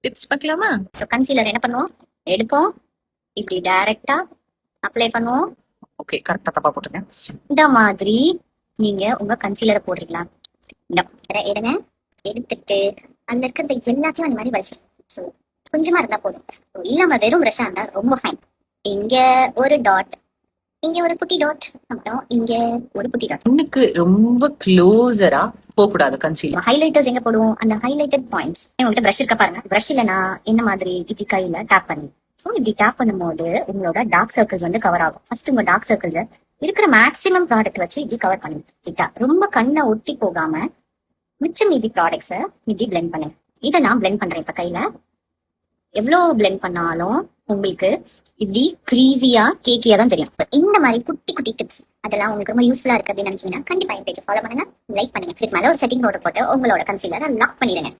Tips பார்க்கலாமா? So concealer என்ன பண்ணுவோம், எடுப்போம், இப்படி டைரக்டா அப்ளை பண்ணுவோம். ஓகே, கரெக்டா தப்பா போட்டுருக்கேன். இந்த மாதிரி நீங்க உங்க கன்சீலரை போடுறீங்களா, இந்த எடுங்க, எடுத்துட்டு அந்த இருக்கிறது எல்லாத்தையும் அந்த மாதிரி வலிச்சிடும். ஸோ கொஞ்சமா இருந்தா போதும். இல்லாம வெறும் ப்ரஷ்ஷா இருந்தா ரொம்ப ஃபைன். இங்க ஒரு டாட், இங்க ஒரு குட்டி டாட், அப்புறம் இங்க ஒரு குட்டி டாட். கண்ணுக்கு ரொம்ப க்ளோஸரா போக கூடாது கன்சீலர். ஹைலைட்டர்ஸ் எங்க போடுவோம், அந்த ஹைலைட்டட் பாயிண்ட்ஸ். உங்ககிட்ட ப்ரஷ் இருக்க பாருங்க, ப்ரஷ் இல்லைன்னா என்ன மாதிரி இப்படி கையில டேப் பண்ணி, ஸோ இப்படி டேப் பண்ணும்போது உங்களோட டார்க் சர்க்கிள்ஸ் வந்து கவர் ஆகும். ஃபர்ஸ்ட் உங்க டார்க் சர்க்கிள்ஸை இருக்கிற மேக்ஸிமம் ப்ராடக்ட் வச்சு இப்படி கவர் பண்ணுங்க. ரொம்ப கண்ணை ஒட்டி போகாம மிச்சம் மீதி ப்ராடக்ட்ஸை இப்படி பிளெண்ட் பண்ணுங்க. இதை நான் பிளெண்ட் பண்றேன் இப்ப கையில. எவ்வளோ பிளெண்ட் பண்ணாலும் உங்களுக்கு இப்படி கிரீஸியா கேக்கியா தான் தெரியும். இந்த மாதிரி குட்டி குட்டி டிப்ஸ் அதெல்லாம் உங்களுக்கு ரொம்ப யூஸ்ஃபுல்லா இருக்கு அப்படின்னு நினைச்சீங்கன்னா கண்டிப்பா என் பேஜை ஃபாலோ பண்ணுங்க, லைக் பண்ணுங்க. இதுக்கு மேல ஒரு செட்டிங் பவுடர் போட்டு உங்களோட கன்சீலரை லாக் பண்ணிடுங்க.